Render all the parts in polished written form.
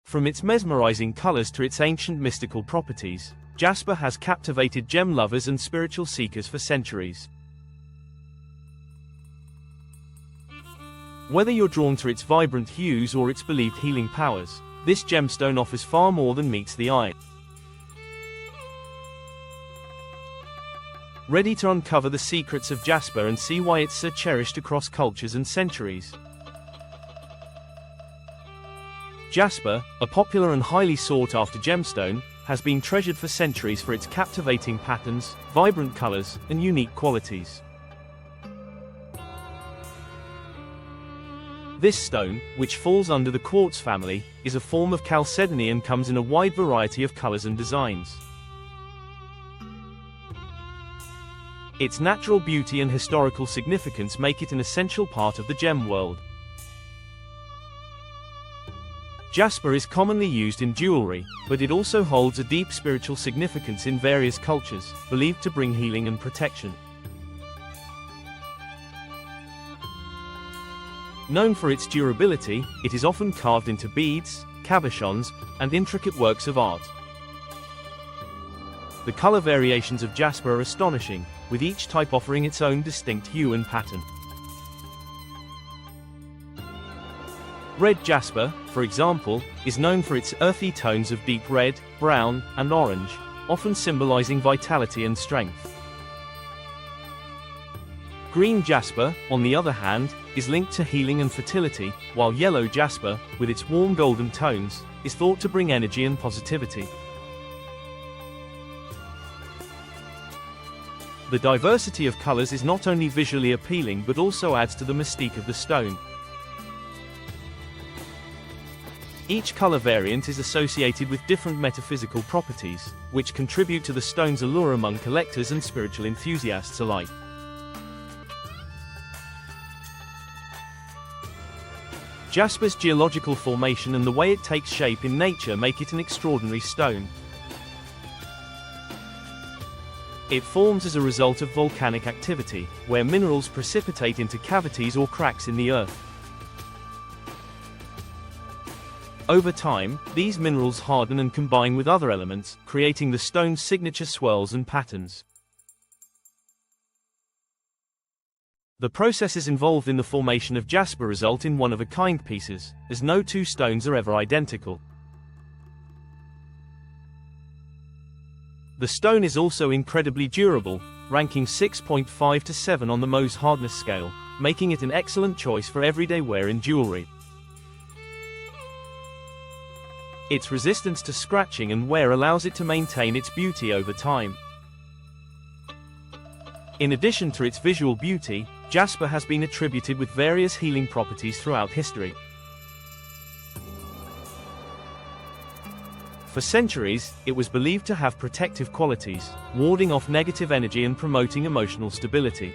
From its mesmerizing colors to its ancient mystical properties, jasper has captivated gem lovers and spiritual seekers for centuries. Whether you're drawn to its vibrant hues or its believed healing powers, this gemstone offers far more than meets the eye. Ready to uncover the secrets of jasper and see why it's so cherished across cultures and centuries? Jasper, a popular and highly sought-after gemstone, has been treasured for centuries for its captivating patterns, vibrant colors, and unique qualities. This stone, which falls under the quartz family, is a form of chalcedony and comes in a wide variety of colors and designs. Its natural beauty and historical significance make it an essential part of the gem world. Jasper is commonly used in jewelry, but it also holds a deep spiritual significance in various cultures, believed to bring healing and protection. Known for its durability, it is often carved into beads, cabochons, and intricate works of art. The color variations of jasper are astonishing, with each type offering its own distinct hue and pattern. Red jasper, for example, is known for its earthy tones of deep red, brown, and orange, often symbolizing vitality and strength. Green jasper, on the other hand, is linked to healing and fertility, while yellow jasper, with its warm golden tones, is thought to bring energy and positivity. The diversity of colors is not only visually appealing but also adds to the mystique of the stone. Each color variant is associated with different metaphysical properties, which contribute to the stone's allure among collectors and spiritual enthusiasts alike. Jasper's geological formation and the way it takes shape in nature make it an extraordinary stone. It forms as a result of volcanic activity, where minerals precipitate into cavities or cracks in the earth. Over time, these minerals harden and combine with other elements, creating the stone's signature swirls and patterns. The processes involved in the formation of jasper result in one-of-a-kind pieces, as no two stones are ever identical. The stone is also incredibly durable, ranking 6.5 to 7 on the Mohs hardness scale, making it an excellent choice for everyday wear in jewelry. Its resistance to scratching and wear allows it to maintain its beauty over time. In addition to its visual beauty, jasper has been attributed with various healing properties throughout history. For centuries, it was believed to have protective qualities, warding off negative energy and promoting emotional stability.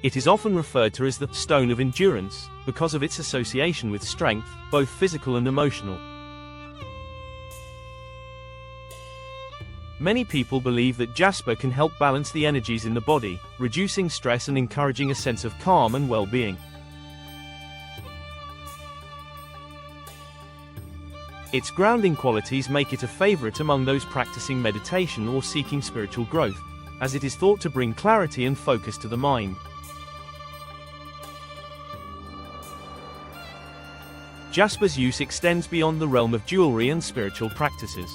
It is often referred to as the stone of endurance, because of its association with strength, both physical and emotional. Many people believe that jasper can help balance the energies in the body, reducing stress and encouraging a sense of calm and well-being. Its grounding qualities make it a favorite among those practicing meditation or seeking spiritual growth, as it is thought to bring clarity and focus to the mind. Jasper's use extends beyond the realm of jewelry and spiritual practices.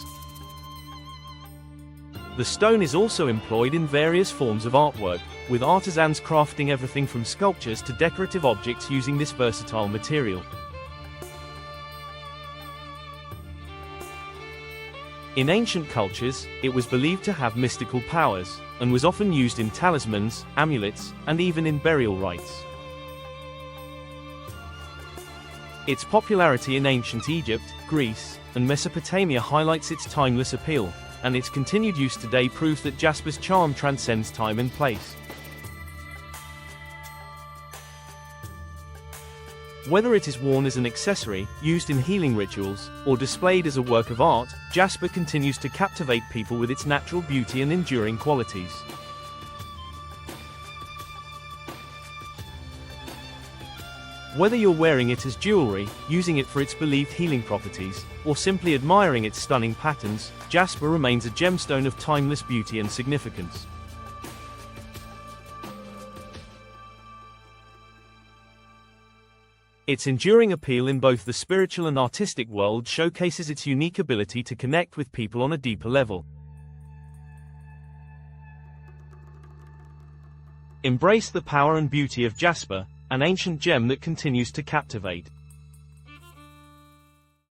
The stone is also employed in various forms of artwork, with artisans crafting everything from sculptures to decorative objects using this versatile material. In ancient cultures, it was believed to have mystical powers, and was often used in talismans, amulets, and even in burial rites. Its popularity in ancient Egypt, Greece, and Mesopotamia highlights its timeless appeal, and its continued use today proves that jasper's charm transcends time and place. Whether it is worn as an accessory, used in healing rituals, or displayed as a work of art, jasper continues to captivate people with its natural beauty and enduring qualities. Whether you're wearing it as jewelry, using it for its believed healing properties, or simply admiring its stunning patterns, jasper remains a gemstone of timeless beauty and significance. Its enduring appeal in both the spiritual and artistic world showcases its unique ability to connect with people on a deeper level. Embrace the power and beauty of jasper, an ancient gem that continues to captivate.